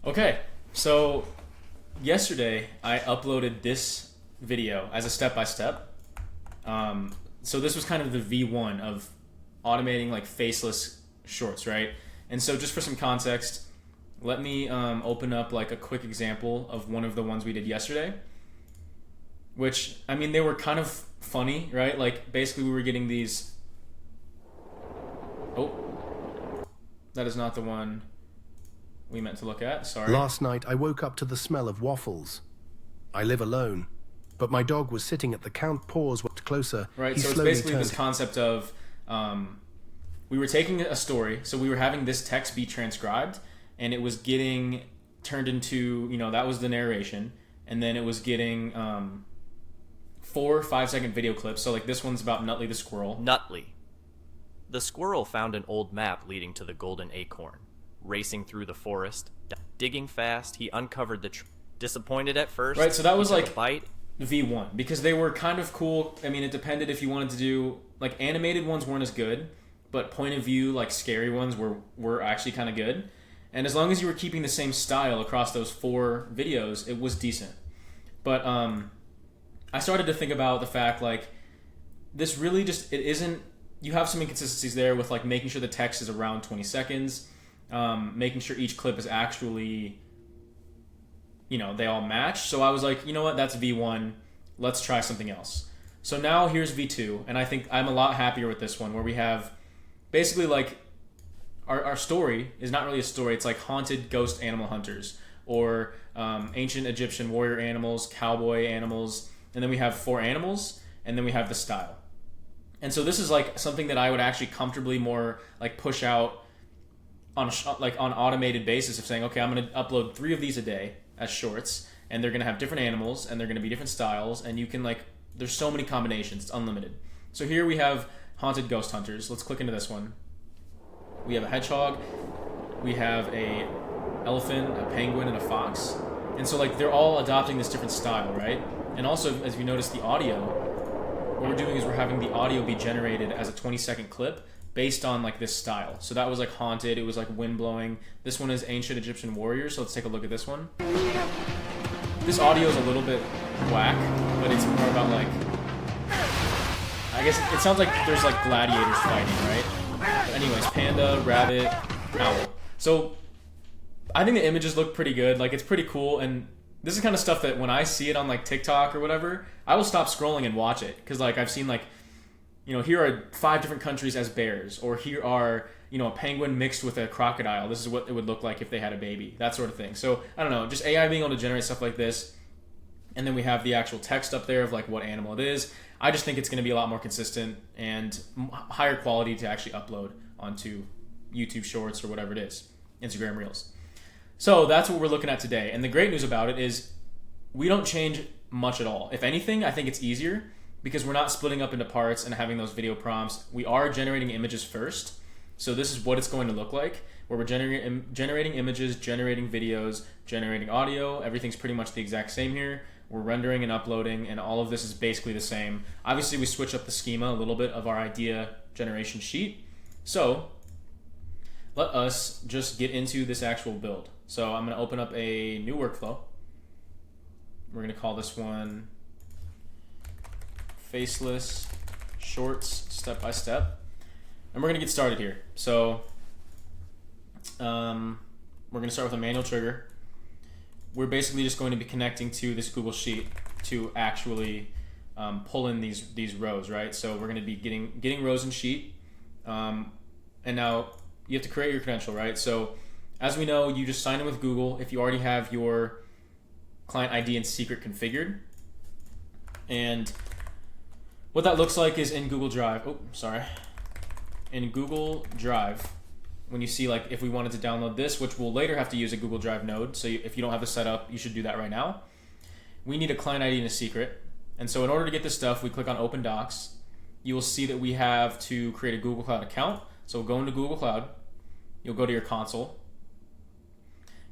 Okay, so yesterday I uploaded this video as a step-by-step. So this was kind of the V1 of automating like faceless shorts, right? And so just for some context, let me open up like a quick example of one of the ones we did yesterday, which, I mean, they were kind of funny, right? Like basically we were getting these... Oh, that is not the one we meant to look at, sorry. Last night I woke up to the smell of waffles. I live alone, but my dog was sitting at the count paws closer. Right, so it's basically this concept of we were taking a story, so we were having this text be transcribed, and it was getting turned into, that was the narration, and then it was getting 4 5-second video clips. So like this one's about Nutley the squirrel. Nutley. The squirrel found an old map leading to the golden acorn. Racing through the forest, digging fast, he uncovered the disappointed at first. Right, so that was like bite. V1 because they were kind of cool. I mean, it depended if you wanted to do like animated ones weren't as good, but point of view like scary ones were actually kind of good. And as long as you were keeping the same style across those 4 videos, it was decent. But I started to think about the fact like this really just it isn't. You have some inconsistencies there with like making sure the text is around 20 seconds. Making sure each clip is actually, they all match. So I was like, you know what, that's V1. Let's try something else. So now here's V2, and I think I'm a lot happier with this one, where we have basically like our story is not really a story. It's like haunted ghost animal hunters or ancient Egyptian warrior animals, cowboy animals, and then we have 4 animals, and then we have the style. And so this is like something that I would actually comfortably more like push out on automated basis of saying, okay, I'm going to upload 3 of these a day as shorts, and they're going to have different animals, and they're going to be different styles, and you can there's so many combinations, it's unlimited. So here we have haunted ghost hunters. Let's click into this one. We have a hedgehog, we have a elephant, a penguin, and a fox. And so they're all adopting this different style, right? And also, as you notice, the audio, what we're doing is we're having the audio be generated as a 20-second clip based on this style. So that was haunted, it was wind blowing. This one is ancient Egyptian warriors, so let's take a look at this one. This audio is a little bit whack, but it's more about I guess it sounds like there's gladiators fighting, right? But anyways, panda, rabbit, owl. So I think the images look pretty good, it's pretty cool, and this is kind of stuff that when I see it on TikTok or whatever, I will stop scrolling and watch it, because I've seen here are 5 different countries as bears, or here are, a penguin mixed with a crocodile. This is what it would look like if they had a baby, that sort of thing. So, I don't know, just AI being able to generate stuff like this, and then we have the actual text up there of what animal it is. I just think it's going to be a lot more consistent and higher quality to actually upload onto YouTube Shorts or whatever it is, Instagram Reels. So that's what we're looking at today. And the great news about it is we don't change much at all. If anything, I think it's easier, because we're not splitting up into parts and having those video prompts. We are generating images first. So this is what it's going to look like, where we're generating images, generating videos, generating audio. Everything's pretty much the exact same here. We're rendering and uploading, and all of this is basically the same. Obviously, we switch up the schema a little bit of our idea generation sheet. So let us just get into this actual build. So I'm going to open up a new workflow. We're going to call this one Faceless Shorts Step by Step, and we're gonna get started here. So we're gonna start with a manual trigger. We're basically just going to be connecting to this Google Sheet to actually pull in these rows, right? So we're gonna be getting rows in Sheet, and now you have to create your credential, right? So as we know, you just sign in with Google if you already have your client ID and secret configured. And what that looks like is in Google Drive. In Google Drive, when you see if we wanted to download this, which we'll later have to use a Google Drive node, so if you don't have this set up, you should do that right now. We need a client ID and a secret. And so in order to get this stuff, we click on Open Docs. You will see that we have to create a Google Cloud account. So we'll go into Google Cloud. You'll go to your console.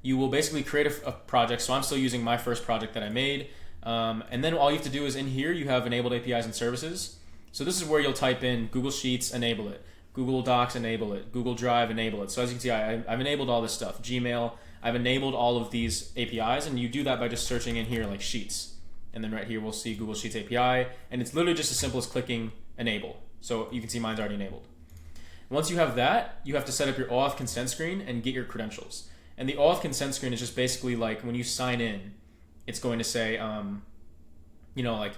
You will basically create a project. So I'm still using my first project that I made. And then all you have to do is in here you have enabled APIs and services. So this is where you'll type in Google Sheets, enable it, Google Docs, enable it, Google Drive, enable it. So as you can see, I've enabled all this stuff. Gmail, I've enabled all of these APIs, and you do that by just searching in here like Sheets. And then right here we'll see Google Sheets API, and it's literally just as simple as clicking enable. So you can see mine's already enabled. Once you have that, you have to set up your auth consent screen and get your credentials. And the auth consent screen is just basically like when you sign in, it's going to say, like,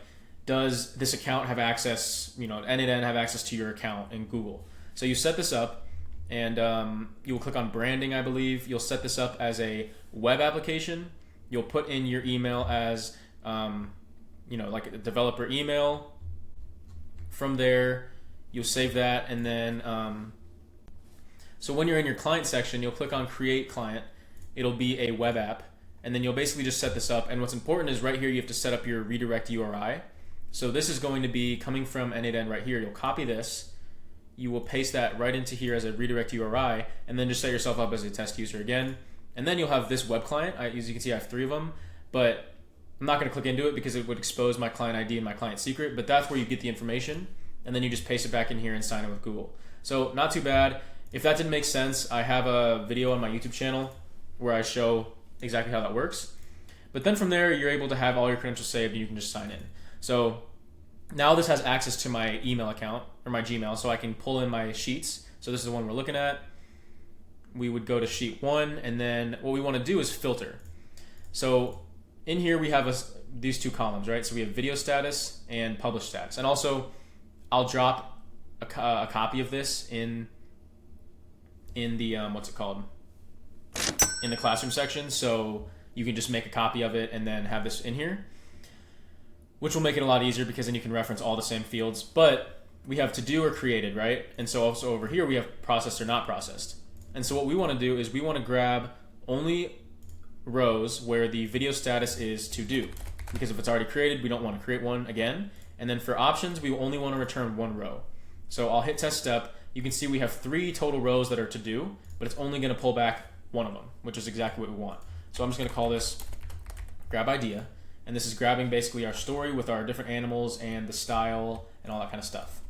does this account have access, end-to-end have access to your account in Google. So you set this up, and you'll click on branding, I believe. You'll set this up as a web application. You'll put in your email as, like a developer email. From there, you'll save that, and then so when you're in your client section, you'll click on create client. It'll be a web app, and then you'll basically just set this up. And what's important is right here you have to set up your redirect URI. So this is going to be coming from end-to-end right here. You'll copy this, you will paste that right into here as a redirect URI, and then just set yourself up as a test user again. And then you'll have this web client. As you can see, I have 3 of them, but I'm not going to click into it because it would expose my client ID and my client secret, but that's where you get the information, and then you just paste it back in here and sign it with Google. So not too bad. If that didn't make sense, I have a video on my YouTube channel where I show exactly how that works. But then from there, you're able to have all your credentials saved and you can just sign in. So now this has access to my email account or my Gmail, so I can pull in my sheets. So this is the one we're looking at. We would go to sheet 1, and then what we want to do is filter. So in here we have these 2 columns, right? So we have video status and publish status. And also I'll drop a copy of this in the what's it called? In the classroom section, so you can just make a copy of it and then have this in here, which will make it a lot easier because then you can reference all the same fields. But we have to do or created, right? And so also over here we have processed or not processed. And so what we want to do is we want to grab only rows where the video status is to do, because if it's already created, we don't want to create one again. And then for options, we only want to return 1 row. So I'll hit test step. You can see we have 3 total rows that are to do, but it's only going to pull back 1 of them, which is exactly what we want. So I'm just going to call this grab idea, and this is grabbing basically our story with our different animals and the style and all that kind of stuff.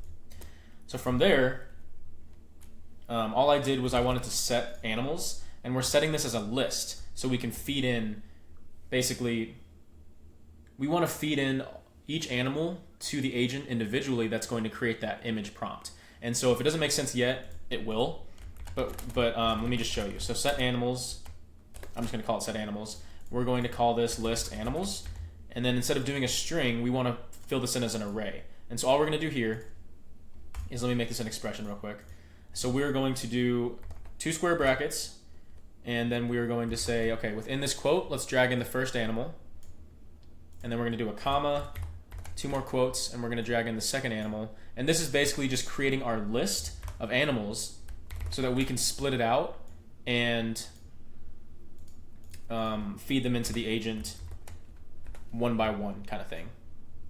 So from there, all I did was I wanted to set animals, and we're setting this as a list so we can feed in, basically, we want to feed in each animal to the agent individually that's going to create that image prompt. And so if it doesn't make sense yet, it will. But let me just show you. So set animals, I'm just going to call it set animals. We're going to call this list animals. And then instead of doing a string, we want to fill this in as an array. And so all we're going to do here is, let me make this an expression real quick. So we're going to do 2 square brackets, and then we're going to say, okay, within this quote, let's drag in the first animal. And then we're going to do a comma, 2 more quotes, and we're going to drag in the second animal. And this is basically just creating our list of animals so that we can split it out and feed them into the agent one by one kind of thing.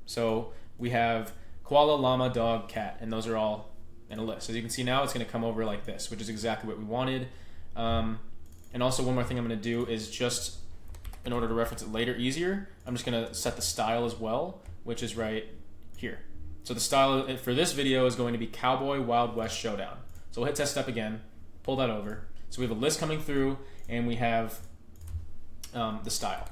So we have koala, llama, dog, cat, and those are all in a list. As you can see now, it's going to come over like this, which is exactly what we wanted. And also one more thing I'm going to do is, just in order to reference it later easier, I'm just going to set the style as well, which is right here. So the style for this video is going to be Cowboy Wild West Showdown. So we'll hit test step again, pull that over. So we have a list coming through, and we have the style.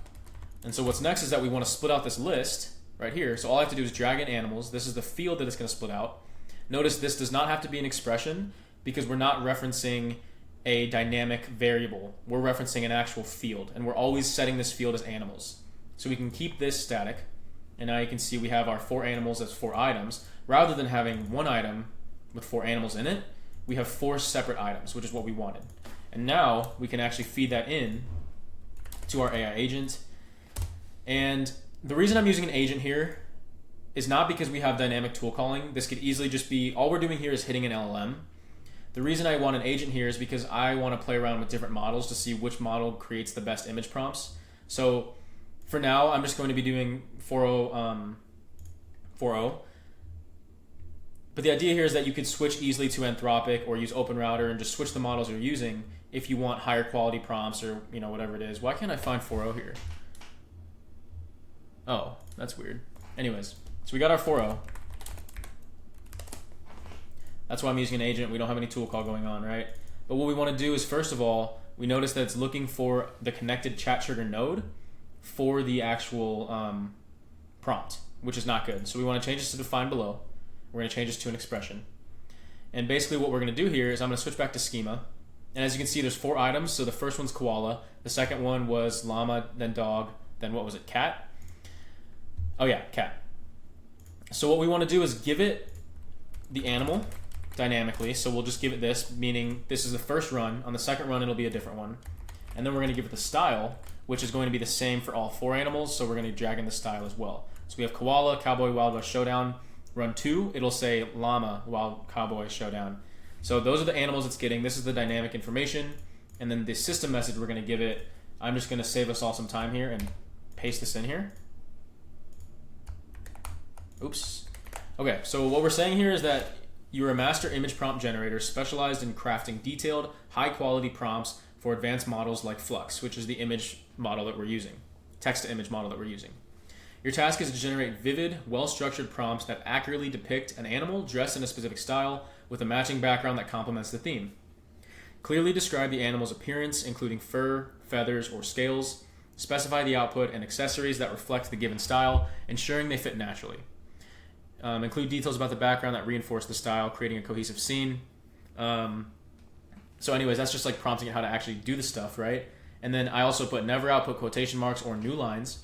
And so what's next is that we want to split out this list right here. So all I have to do is drag in animals. This is the field that it's going to split out. Notice this does not have to be an expression because we're not referencing a dynamic variable. We're referencing an actual field, and we're always setting this field as animals. So we can keep this static, and now you can see we have our 4 animals as 4 items. Rather than having 1 item with 4 animals in it, we have 4 separate items, which is what we wanted. And now we can actually feed that in to our AI agent. And the reason I'm using an agent here is not because we have dynamic tool calling. This could easily just be, all we're doing here is hitting an LLM. The reason I want an agent here is because I want to play around with different models to see which model creates the best image prompts. So for now, I'm just going to be doing 4.0. But the idea here is that you could switch easily to Anthropic or use OpenRouter and just switch the models you're using if you want higher quality prompts or whatever it is. Why can't I find 4.0 here? Oh, that's weird. Anyways, so we got our 4.0. That's why I'm using an agent. We don't have any tool call going on, right? But what we want to do is, first of all, we notice that it's looking for the connected chat trigger node for the actual prompt, which is not good. So we want to change this to define below. We're going to change this to an expression. And basically what we're going to do here is I'm going to switch back to schema. And as you can see, there's 4 items. So the first one's koala. The second one was llama, then dog, then what was it, cat? Oh yeah, cat. So what we want to do is give it the animal dynamically. So we'll just give it this, meaning this is the first run. On the second run, it'll be a different one. And then we're going to give it the style, which is going to be the same for all 4 animals. So we're going to drag in the style as well. So we have koala, cowboy, wild west showdown. Run 2, it'll say llama, wild cowboy showdown. So those are the animals it's getting. This is the dynamic information. And then the system message we're going to give it, I'm just going to save us all some time here and paste this in here. Oops. Okay, so what we're saying here is that you're a master image prompt generator specialized in crafting detailed, high-quality prompts for advanced models like Flux, which is the image model that we're using, text-to-image model that we're using. Your task is to generate vivid, well-structured prompts that accurately depict an animal dressed in a specific style with a matching background that complements the theme. Clearly describe the animal's appearance, including fur, feathers, or scales. Specify the output and accessories that reflect the given style, ensuring they fit naturally. Include details about the background that reinforce the style, creating a cohesive scene. So anyways, that's just like prompting it how to actually do the stuff, right? And then I also put never output quotation marks or new lines,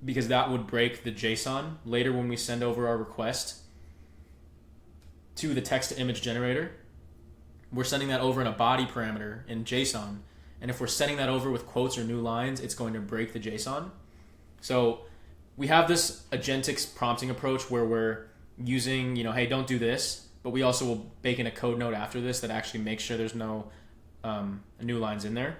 because that would break the JSON later when we send over our request to the text-to-image generator. We're sending that over in a body parameter in JSON, and if we're sending that over with quotes or new lines, it's going to break the JSON. So we have this agentic prompting approach where we're using, hey, don't do this, but we also will bake in a code node after this that actually makes sure there's no new lines in there.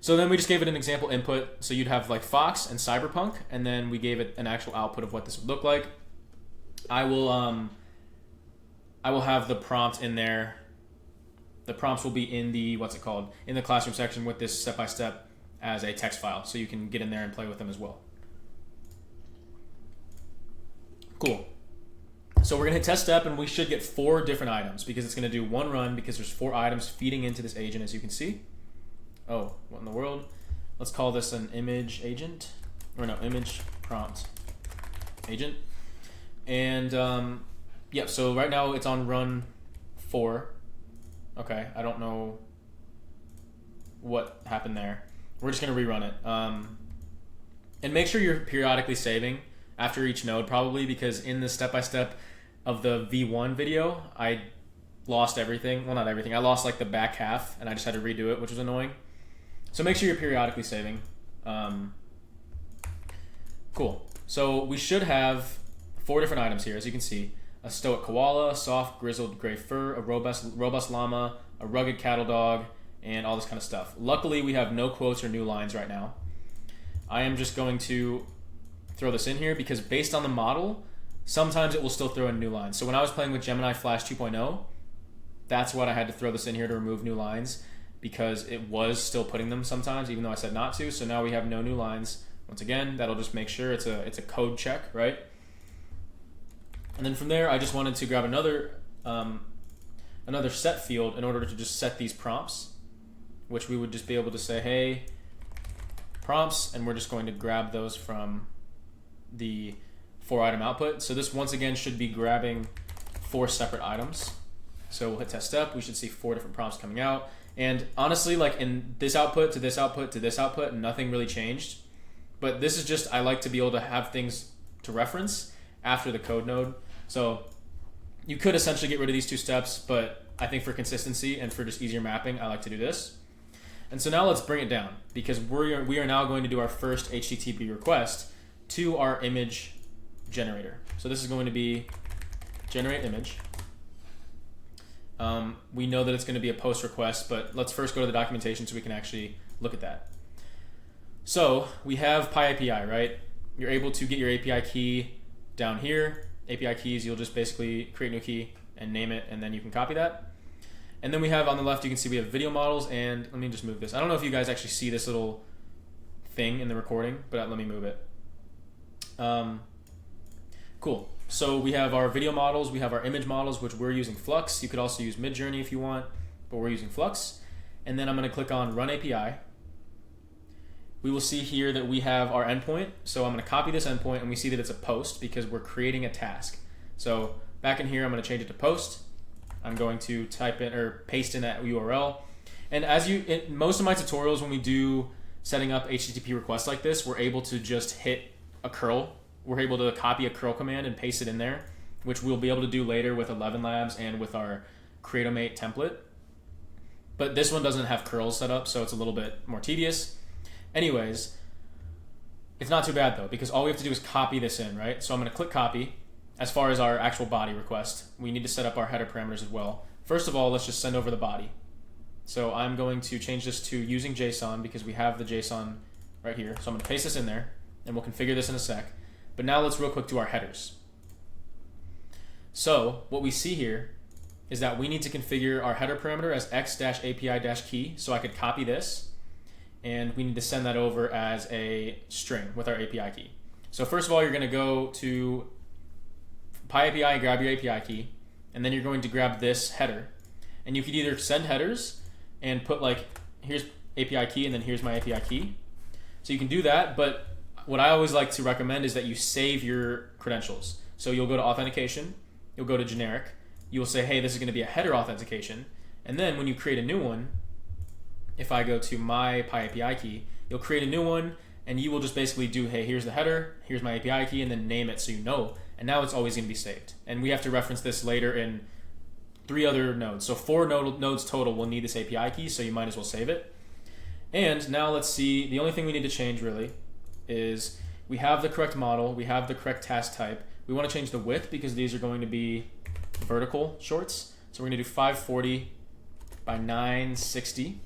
So then we just gave it an example input. So you'd have like Fox and Cyberpunk, and then we gave it an actual output of what this would look like. I will have the prompt in there. The prompts will be in the, in the classroom section with this step-by-step as a text file. So you can get in there and play with them as well. Cool. So we're going to hit test step, and we should get 4 different items because it's going to do 1 run because there's 4 items feeding into this agent, as you can see. Oh, what in the world? Let's call this an image agent. Or no, image prompt agent. And, yeah, so right now it's on run 4. Okay, I don't know what happened there. We're just going to rerun it. And make sure you're periodically saving after each node, probably, because in the step-by-step of the V1 video, I lost everything. Well, not everything. I lost like the back half, and I just had to redo it, which was annoying. So make sure you're periodically saving. Cool. So we should have 4 different items here, as you can see. A stoic koala, soft grizzled gray fur, a robust llama, a rugged cattle dog, and all this kind of stuff. Luckily, we have no quotes or new lines right now. I am just going to throw this in here because based on the model, sometimes it will still throw in new lines. So when I was playing with Gemini Flash 2.0, that's what I had to throw this in here to remove new lines, because it was still putting them sometimes, even though I said not to. So now we have no new lines. Once again, that'll just make sure it's a code check, right? And then from there, I just wanted to grab another set field in order to just set these prompts, which we would just be able to say, hey, prompts, and we're just going to grab those from the 4-item output. So this, once again, should be grabbing 4 separate items. So we'll hit test step. We should see 4 different prompts coming out. And honestly, like in this output to this output to this output, nothing really changed. But this is just, I like to be able to have things to reference after the code node. So you could essentially get rid of these 2 steps, but I think for consistency and for just easier mapping, I like to do this. And so now let's bring it down, because we are now going to do our first HTTP request to our image generator. So this is going to be generate image. We know that it's going to be a post request, but let's first go to the documentation so we can actually look at that. So we have PyAPI, right? You're able to get your API key down here. API keys, you'll just basically create a new key and name it, and then you can copy that. And then we have on the left, you can see we have video models, and let me just move this. I don't know if you guys actually see this little thing in the recording, but let me move it. Cool. So we have our video models, we have our image models, which we're using Flux. You could also use Midjourney if you want, but we're using Flux. and then I'm going to click on Run API. We will see here that we have our endpoint. So I'm going to copy this endpoint, and we see that it's a post because we're creating a task. So back in here, I'm going to change it to post. I'm going to type in or paste in that URL. And as in most of my tutorials, when we do setting up HTTP requests like this, we're able to just hit a curl. We're able to copy a curl command and paste it in there, which we'll be able to do later with 11 Labs and with our Creatomate template. But this one doesn't have curls set up, so it's a little bit more tedious. Anyways, it's not too bad though, because all we have to do is copy this in, right? So I'm going to click copy. As far as our actual body request, we need to set up our header parameters as well. First of all, let's just send over the body. So I'm going to change this to using JSON because we have the JSON right here. So I'm going to paste this in there, and we'll configure this in a sec. But now let's real quick do our headers. So what we see here is that we need to configure our header parameter as x-api-key. So I could copy this, and we need to send that over as a string with our API key. So first of all, you're going to go to PyAPI and grab your API key, and then you're going to grab this header. And you could either send headers and put like, here's API key and then here's my API key. So you can do that, but what I always like to recommend is that you save your credentials. So you'll go to authentication, you'll go to generic, you'll say, hey, this is going to be a header authentication. And then when you create a new one, if I go to my PyAPI key, you'll create a new one, and you will just basically do, hey, here's the header, here's my API key, and then name it so you know. And now it's always going to be saved. And we have to reference this later in 3 other nodes. So 4 nodes total will need this API key, so you might as well save it. And now let's see, the only thing we need to change really is we have the correct model, we have the correct task type. We want to change the width because these are going to be vertical shorts. So we're going to do 540 by 960.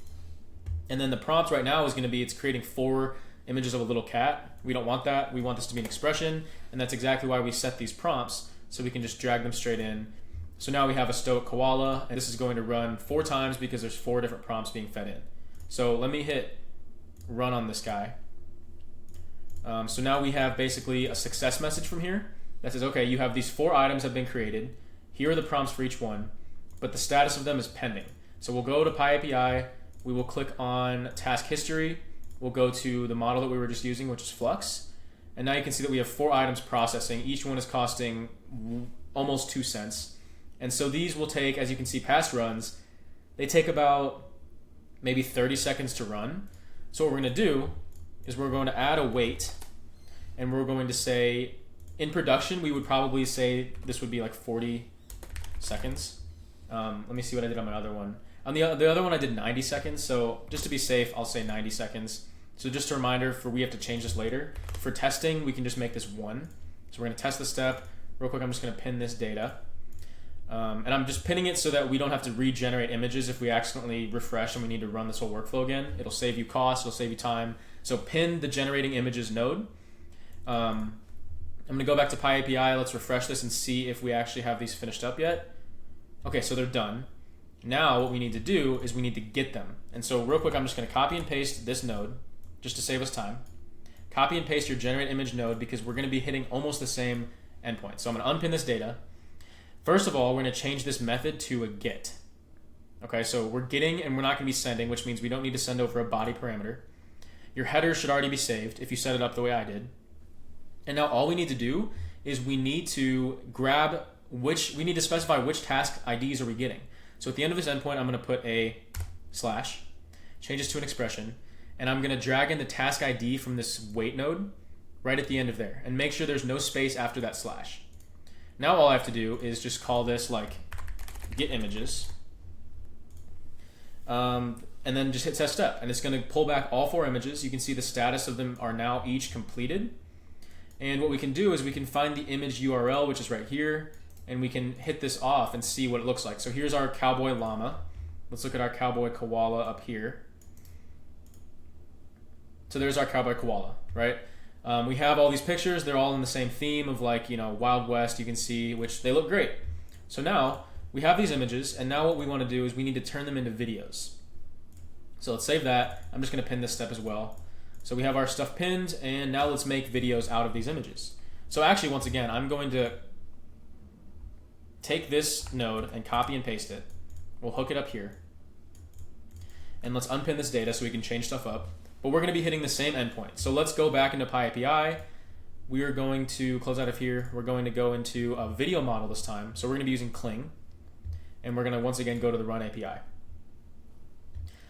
And then the prompt right now is going to be, it's creating 4 images of a little cat. We don't want that. We want this to be an expression, and that's exactly why we set these prompts, so we can just drag them straight in. So now we have a stoic koala, and this is going to run 4 times because there's 4 different prompts being fed in. So let me hit run on this guy. So now we have basically a success message from here that says, okay, you have these 4 items have been created. Here are the prompts for each one, but the status of them is pending. So we'll go to PyAPI, we will click on task history, we'll go to the model that we were just using, which is Flux, and now you can see that we have 4 items processing. Each one is costing almost 2 cents. And so these will take, as you can see, past runs, they take about maybe 30 seconds to run. So what we're going to do is we're going to add a wait, and we're going to say, in production, we would probably say this would be like 40 seconds. Let me see what I did on my other one. On the other one, I did 90 seconds. So just to be safe, I'll say 90 seconds. So just a reminder, we have to change this later. For testing, we can just make this 1. So we're going to test the step. Real quick, I'm just going to pin this data. And I'm just pinning it so that we don't have to regenerate images if we accidentally refresh and we need to run this whole workflow again. It'll save you cost, it'll save you time. So pin the generating images node. I'm going to go back to PyAPI. Let's refresh this and see if we actually have these finished up yet. Okay, so they're done. Now what we need to do is we need to get them. And so real quick, I'm just going to copy and paste this node just to save us time. Copy and paste your generate image node because we're going to be hitting almost the same endpoint. So I'm going to unpin this data. First of all, we're going to change this method to a get. Okay, so we're getting and we're not going to be sending, which means we don't need to send over a body parameter. Your header should already be saved if you set it up the way I did. And now all we need to do is we need to specify which task IDs are we getting. So at the end of this endpoint, I'm going to put a slash, change this to an expression, and I'm going to drag in the task ID from this wait node right at the end of there, and make sure there's no space after that slash. Now all I have to do is just call this like get images, and then just hit test step, and it's going to pull back all 4 images. You can see the status of them are now each completed. And what we can do is we can find the image URL, which is right here, and we can hit this off and see what it looks like. So here's our cowboy llama. Let's look at our cowboy koala up here. So there's our cowboy koala, right? We have all these pictures. They're all in the same theme of like, Wild West, you can see, which they look great. So now we have these images, and now what we want to do is we need to turn them into videos. So let's save that. I'm just going to pin this step as well. So we have our stuff pinned, and now let's make videos out of these images. So actually, once again, I'm going to take this node and copy and paste it. We'll hook it up here. And let's unpin this data so we can change stuff up. But we're going to be hitting the same endpoint. So let's go back into PyAPI. We are going to close out of here. We're going to go into a video model this time. So we're going to be using Cling. And we're going to once again go to the run API.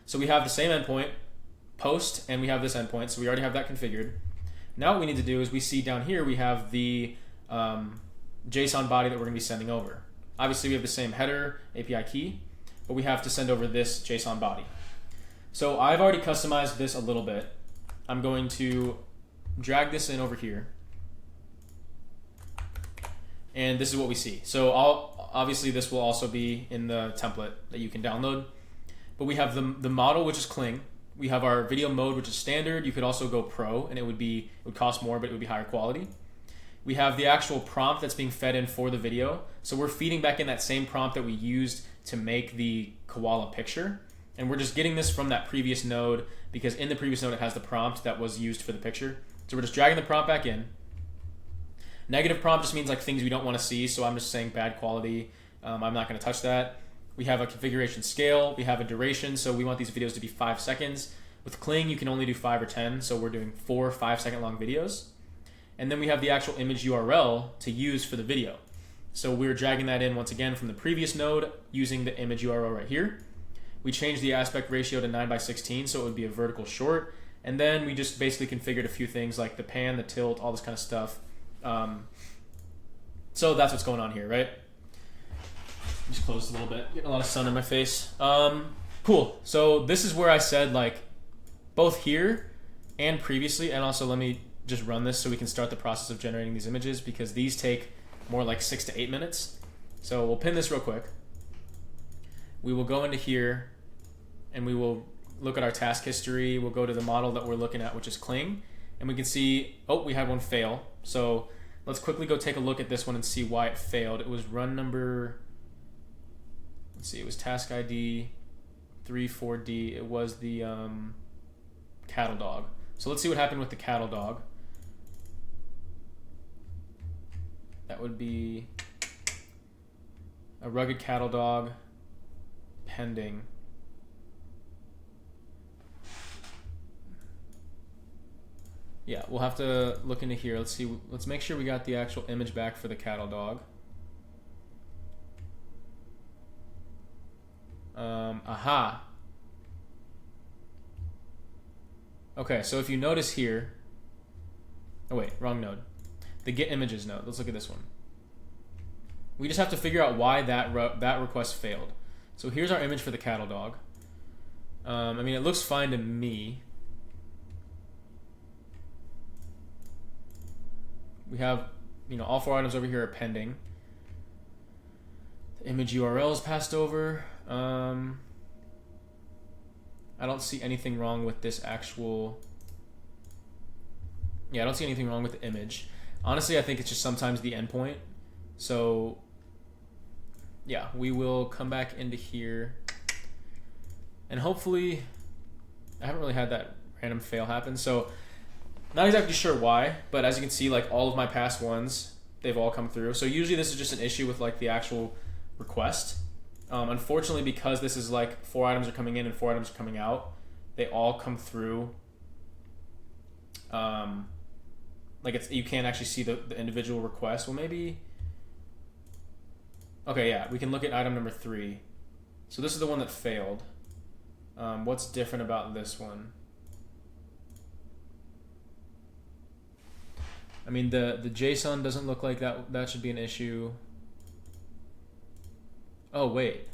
So we have the same endpoint, post, and we have this endpoint. So we already have that configured. Now what we need to do is we see down here we have the JSON body that we're going to be sending over. Obviously we have the same header API key, but we have to send over this JSON body. So I've already customized this a little bit. I'm going to drag this in over here. And this is what we see. So obviously this will also be in the template that you can download. But we have the model, which is Cling. We have our video mode, which is standard. You could also go pro, and it would cost more, but it would be higher quality. We have the actual prompt that's being fed in for the video. So we're feeding back in that same prompt that we used to make the koala picture. And we're just getting this from that previous node because in the previous node it has the prompt that was used for the picture. So we're just dragging the prompt back in. Negative prompt just means like things we don't want to see, so I'm just saying bad quality. I'm not going to touch that. We have a configuration scale. We have a duration, so we want these videos to be 5 seconds. With Cling, you can only do 5 or 10, so we're doing 4 5-second long videos. And then we have the actual image URL to use for the video. So we're dragging that in once again from the previous node using the image URL right here. We changed the aspect ratio to 9:16, so it would be a vertical short. And then we just basically configured a few things like the pan, the tilt, all this kind of stuff. So that's what's going on here, right? Just close a little bit, getting a lot of sun in my face. Cool. So this is where I said like both here and previously, and also let me just run this so we can start the process of generating these images because these take more like 6 to 8 minutes. So we'll pin this real quick. We will go into here and we will look at our task history. We'll go to the model that we're looking at, which is Cling, and we can see, oh, we had one fail. So let's quickly go take a look at this one and see why it failed. It was run number, let's see, it was task ID 34D. It was the cattle dog. So let's see what happened with the cattle dog. That would be a rugged cattle dog pending. Yeah, we'll have to look into here. Let's see. Let's make sure we got the actual image back for the cattle dog. Aha. Okay, so if you notice here, oh wait, wrong node. The get images node. Let's look at this one. We just have to figure out why that request failed. So here's our image for the cattle dog. I mean, it looks fine to me. We have, you know, all 4 items over here are pending. The image URL is passed over. I don't see anything wrong with this actual. Yeah, I don't see anything wrong with the image. Honestly, I think it's just sometimes the endpoint. So yeah, we will come back into here and hopefully, I haven't really had that random fail happen. So not exactly sure why, but as you can see, like all of my past ones, they've all come through. So usually this is just an issue with like the actual request. Unfortunately, because this is like 4 items are coming in and 4 items are coming out, they all come through. Like you can't actually see the individual request. Well, maybe. Okay, yeah, we can look at item number 3. So this is the one that failed. What's different about this one? I mean, the JSON doesn't look like that should be an issue. Oh, wait.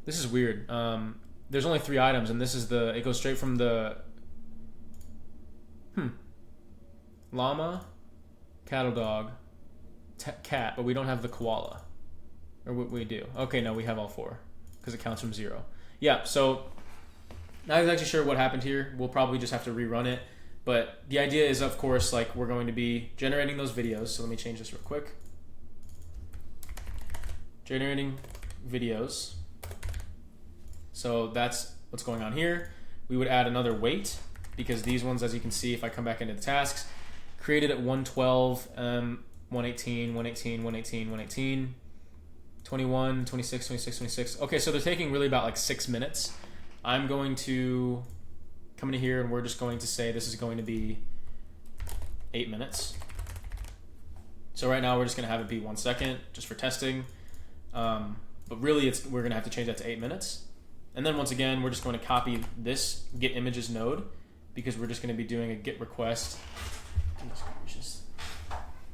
This is weird. There's only 3 items, and this is it goes straight from the llama, cattle dog, cat, but we don't have the koala. Or we do. Okay, no, we have all 4, because it counts from 0. Yeah, so not exactly sure what happened here. We'll probably just have to rerun it. But the idea is, of course, like we're going to be generating those videos. So let me change this real quick. Generating videos. So that's what's going on here. We would add another weight because these ones, as you can see, if I come back into the tasks, created at 112, 118, 118, 118, 118, 21, 26, 26, 26. Okay, so they're taking really about like 6 minutes. I'm going to come into here and we're just going to say this is going to be 8 minutes. So right now we're just going to have it be 1 second just for testing. But really we're going to have to change that to 8 minutes. And then once again, we're just going to copy this get images node because we're just going to be doing a get request.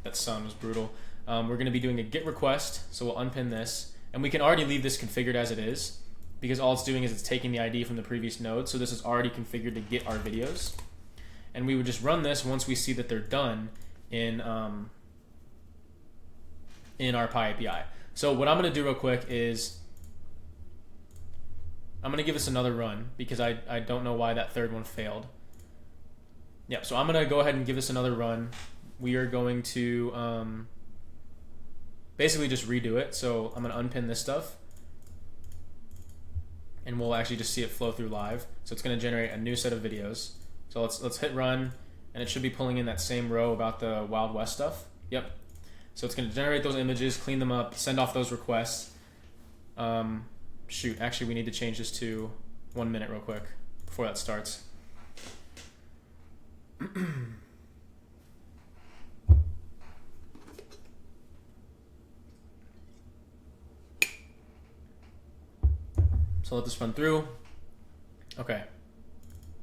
That sun was brutal. We're going to be doing a get request, so we'll unpin this. And we can already leave this configured as it is because all it's doing is it's taking the ID from the previous node. So this is already configured to get our videos. And we would just run this once we see that they're done in our PyAPI. So what I'm going to do real quick is I'm going to give this another run because I don't know why that third one failed. Yeah, so I'm going to go ahead and give this another run. We are going to basically just redo it. So I'm going to unpin this stuff. And we'll actually just see it flow through live. So it's going to generate a new set of videos. So let's hit run. And it should be pulling in that same row about the Wild West stuff. Yep. So it's going to generate those images, clean them up, send off those requests. Shoot, actually we need to change this to 1 minute real quick before that starts. So let this run through. Okay.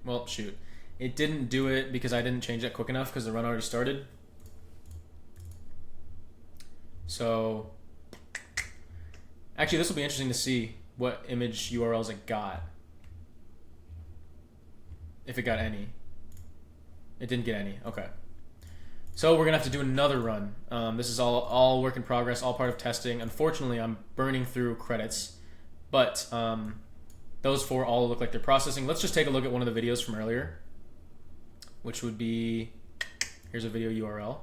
Well, shoot. It didn't do it because I didn't change that quick enough because the run already started. So actually this will be interesting to see what image URLs it got. If it got any. It didn't get any. Okay. So we're going to have to do another run. This is all work in progress, all part of testing. Unfortunately, I'm burning through credits. But those 4 all look like they're processing. Let's just take a look at one of the videos from earlier, which would be, here's a video URL.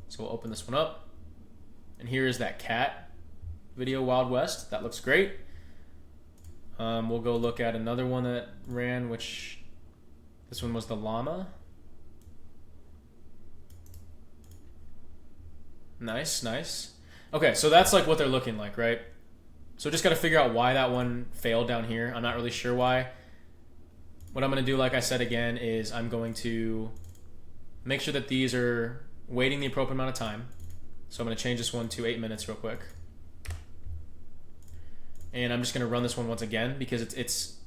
So we'll open this one up. And here is that cat video, Wild West. That looks great. We'll go look at another one that ran, which this one was the llama. Nice, nice. Okay, so that's like what they're looking like, right? So just got to figure out why that one failed down here. I'm not really sure why. What I'm going to do, like I said again, is I'm going to make sure that these are waiting the appropriate amount of time. So I'm going to change this one to 8 minutes real quick. And I'm just going to run this one once again because it's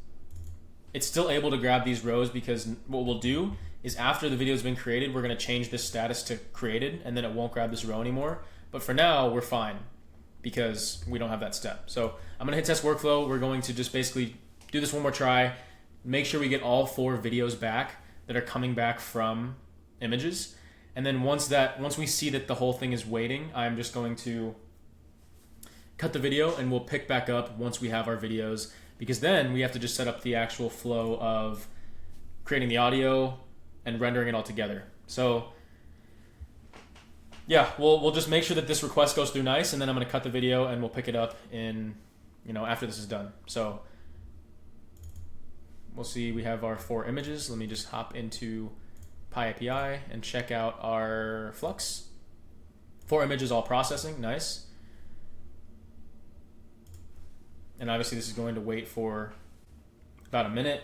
still able to grab these rows because what we'll do is after the video has been created, we're going to change this status to created and then it won't grab this row anymore. But for now, we're fine because we don't have that step. So I'm going to hit test workflow. We're going to just basically do this one more try, make sure we get all 4 videos back that are coming back from images. And then once we see that the whole thing is waiting, I'm just going to cut the video and we'll pick back up once we have our videos because then we have to just set up the actual flow of creating the audio and rendering it all together. So yeah, we'll just make sure that this request goes through nice and then I'm going to cut the video and we'll pick it up in, after this is done. So we'll see we have our 4 images. Let me just hop into PyAPI and check out our flux. 4 images all processing, nice. And obviously this is going to wait for about a minute.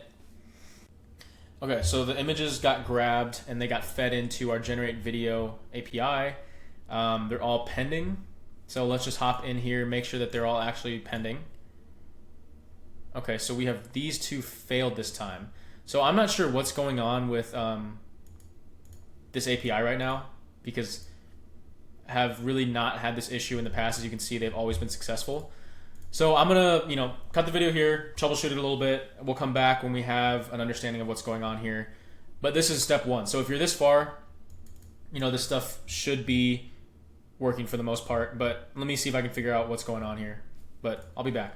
Okay, so the images got grabbed and they got fed into our generate video API. They're all pending. So let's just hop in here, make sure that they're all actually pending. Okay, so we have these 2 failed this time. So I'm not sure what's going on with this API right now because I have really not had this issue in the past. As you can see, they've always been successful. So I'm going to, cut the video here, troubleshoot it a little bit. We'll come back when we have an understanding of what's going on here. But this is step 1. So if you're this far, this stuff should be working for the most part. But let me see if I can figure out what's going on here. But I'll be back.